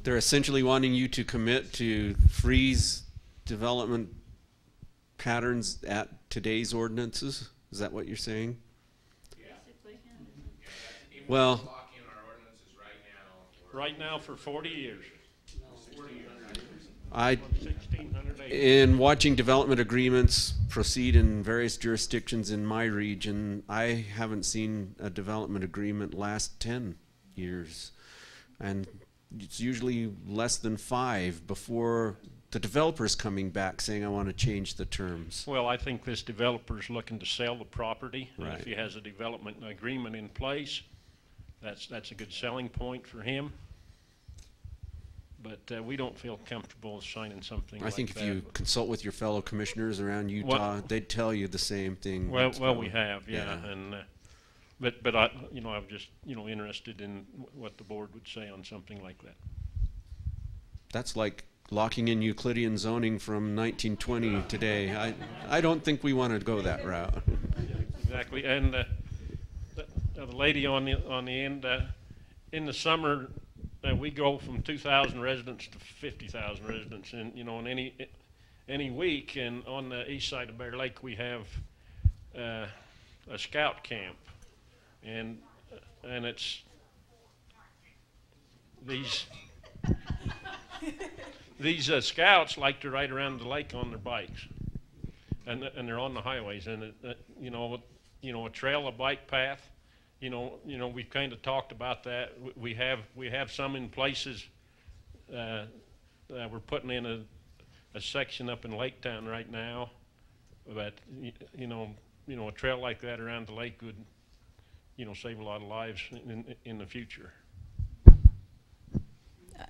They're essentially wanting you to commit to freeze development patterns at today's ordinances? Is that what you're saying? Well, Right now for 40 years. I, 1,600 acres. in watching development agreements proceed in various jurisdictions in my region, I haven't seen a development agreement last 10 years. And it's usually less than 5 before the developer's coming back saying, I want to change the terms. Well, I think this developer's looking to sell the property. And Right. if he has a development agreement in place, that's a good selling point for him. But we don't feel comfortable signing something like that. I think if you consult with your fellow commissioners around Utah, they'd tell you the same thing. Well, we have, yeah. Yeah. And but I, I'm just, interested in what the board would say on something like that. That's like locking in Euclidean zoning from 1920 today. I don't think we want to go that route. Exactly. And the lady on the end, in the summer, we go from 2,000 residents to 50,000 residents, and in any week. And on the east side of Bear Lake, we have a scout camp, and it's these scouts like to ride around the lake on their bikes, and they're on the highways, and a trail, a bike path. We've kind of talked about that. We have some in places. We're putting in a section up in Lake Town right now, but a trail like that around the lake would save a lot of lives in the future.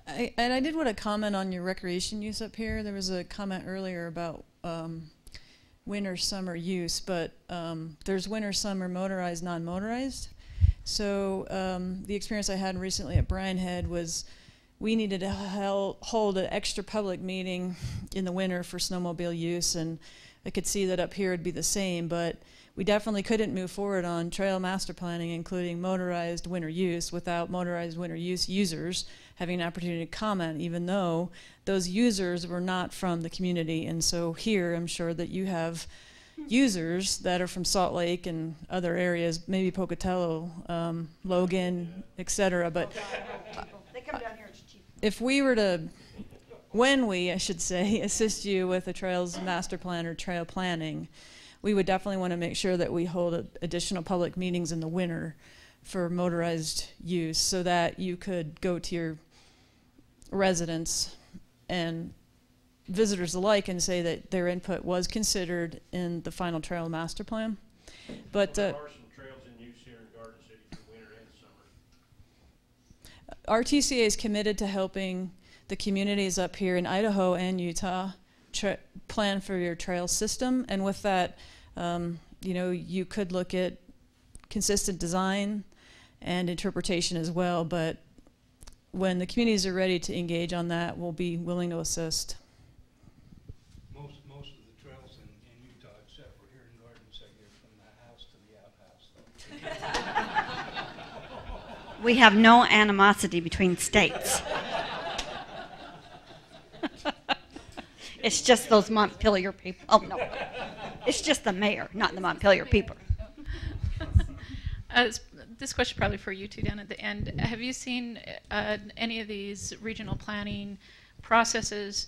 I did want to comment on your recreation use up here. There was a comment earlier about winter summer use, but there's winter summer motorized, non-motorized. So the experience I had recently at Bryan Head was we needed to hold an extra public meeting in the winter for snowmobile use, and I could see that up here it'd be the same, but we definitely couldn't move forward on trail master planning, including motorized winter use, without motorized winter use users having an opportunity to comment, even though those users were not from the community. And so here, I'm sure that you have users that are from Salt Lake and other areas, maybe Pocatello, Logan, etc. But they come down here, it's cheap. if we were to, I should say, assist you with a trails master plan or trail planning, we would definitely want to make sure that we hold additional public meetings in the winter for motorized use, so that you could go to your residents and visitors alike and say that their input was considered in the final trail master plan. But There are some trails in use here in Garden City for winter and summer. our TCA is committed to helping the communities up here in Idaho and Utah plan for your trail system, and with that, you could look at consistent design and interpretation as well. But when the communities are ready to engage on that, we'll be willing to assist. Most of the trails in Utah, except for here in Garden City, are from the house to the outhouse. We have no animosity between states. It's just those Montpelier people. Oh, no. It's just the mayor, not the Montpelier people. This question probably for you two down at the end. Have you seen any of these regional planning processes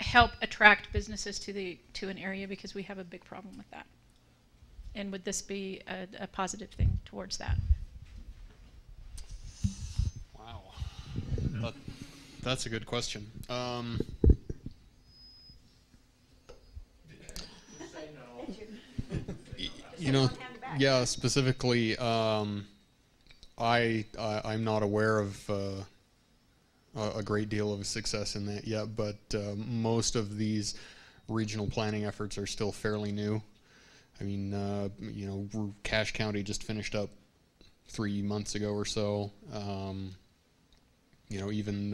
help attract businesses to an area, because we have a big problem with that? And would this be a positive thing towards that? Wow, that's a good question. Yeah, specifically, I'm not aware of a great deal of success in that yet, but most of these regional planning efforts are still fairly new. I mean, Cache County just finished up 3 months ago or so. Even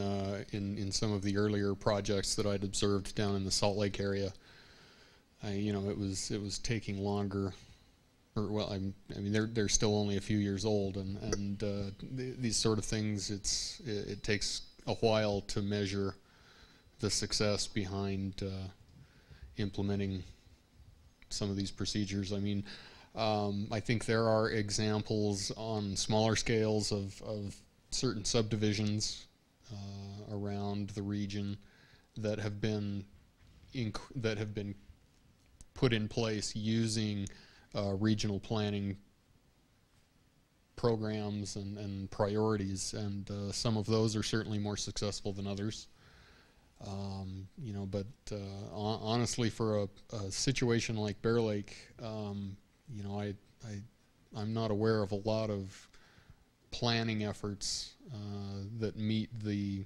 in some of the earlier projects that I'd observed down in the Salt Lake area, it was taking longer. They're still only a few years old, and these sort of things, it takes a while to measure the success behind implementing some of these procedures. I mean, I think there are examples on smaller scales of certain subdivisions around the region that have been put in place using regional planning programs and priorities, and some of those are certainly more successful than others. You know, but honestly, for a situation like Bear Lake, you know, I'm not aware of a lot of planning efforts that meet the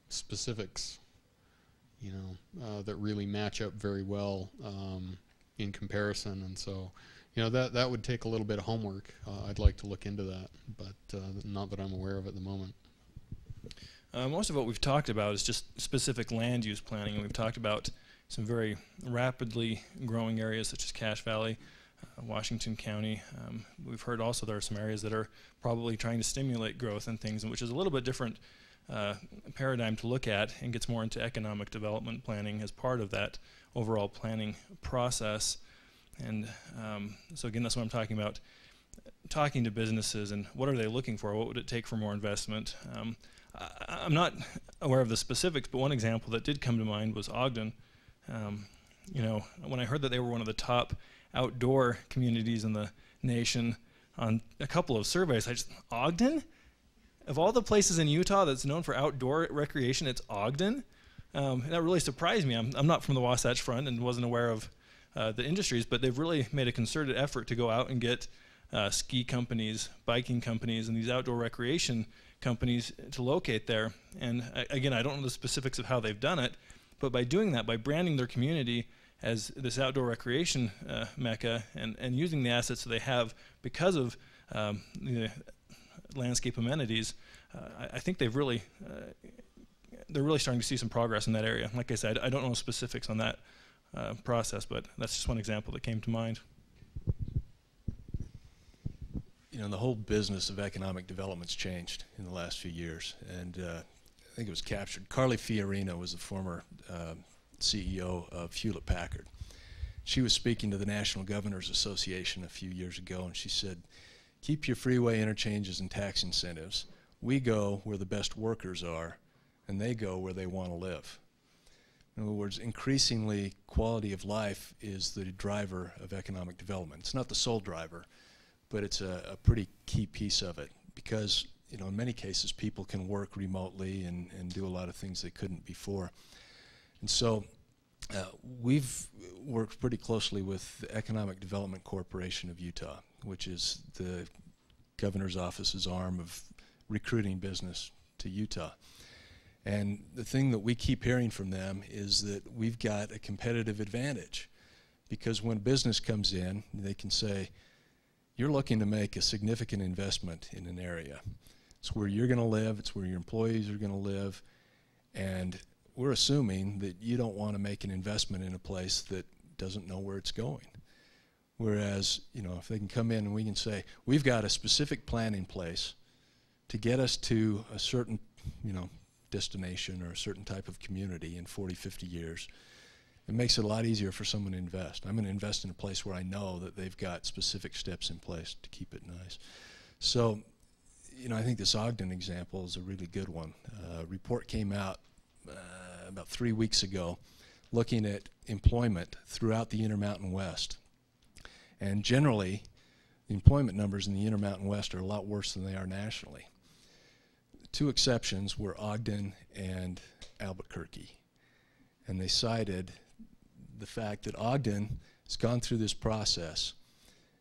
specifics, you know, that really match up very well in comparison. And so, you know, that would take a little bit of homework. I'd like to look into that, but not that I'm aware of at the moment. Most of what we've talked about is just specific land use planning, and we've talked about some very rapidly growing areas such as Cache Valley, Washington County. We've heard also there are some areas that are probably trying to stimulate growth and things, which is a little bit different paradigm to look at, and gets more into economic development planning as part of that overall planning process. And so again, that's what I'm talking about, talking to businesses and what are they looking for, what would it take for more investment. I'm not aware of the specifics, but one example that did come to mind was Ogden. You know, when I heard that they were one of the top outdoor communities in the nation on a couple of surveys, Ogden? Of all the places in Utah that's known for outdoor recreation, it's Ogden? That really surprised me. I'm not from the Wasatch Front and wasn't aware of the industries, but they've really made a concerted effort to go out and get ski companies, biking companies, and these outdoor recreation companies to locate there. And again, I don't know the specifics of how they've done it, but by doing that, by branding their community as this outdoor recreation mecca, and using the assets that they have because of the landscape amenities, I think they've really, they're really starting to see some progress in that area. Like I said, I don't know specifics on that process, but that's just one example that came to mind. You know, the whole business of economic development's changed in the last few years, and I think it was captured. Carly Fiorina was the former CEO of Hewlett Packard. She was speaking to the National Governors Association a few years ago, and she said, keep your freeway interchanges and tax incentives. We go where the best workers are, and they go where they want to live. In other words, increasingly, quality of life is the driver of economic development. It's not the sole driver, but it's a pretty key piece of it, because, you know, in many cases people can work remotely and do a lot of things they couldn't before. And so we've worked pretty closely with the Economic Development Corporation of Utah, which is the governor's office's arm of recruiting business to Utah. And the thing that we keep hearing from them is that we've got a competitive advantage, because when business comes in, they can say, you're looking to make a significant investment in an area. It's where you're going to live, it's where your employees are going to live, and we're assuming that you don't want to make an investment in a place that doesn't know where it's going. Whereas, you know, if they can come in and we can say, we've got a specific plan in place to get us to a certain, you know, destination or a certain type of community in 40, 50 years, it makes it a lot easier for someone to invest. I'm going to invest in a place where I know that they've got specific steps in place to keep it nice. So, you know, I think this Ogden example is a really good one. A report came out about 3 weeks ago looking at employment throughout the Intermountain West. And generally, the employment numbers in the Intermountain West are a lot worse than they are nationally. Two exceptions were Ogden and Albuquerque. And they cited the fact that Ogden has gone through this process,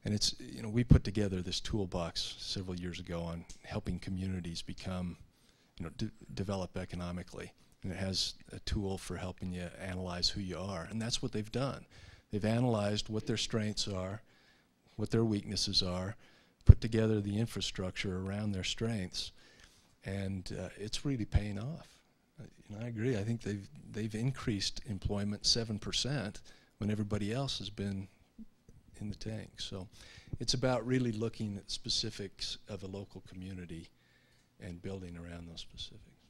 and it's, you know, we put together this toolbox several years ago on helping communities become, you know, develop economically. And it has a tool for helping you analyze who you are, and that's what they've done. They've analyzed what their strengths are, what their weaknesses are, put together the infrastructure around their strengths, and it's really paying off. You know, I agree. I think they've increased employment 7% when everybody else has been in the tank. So it's about really looking at specifics of a local community and building around those specifics.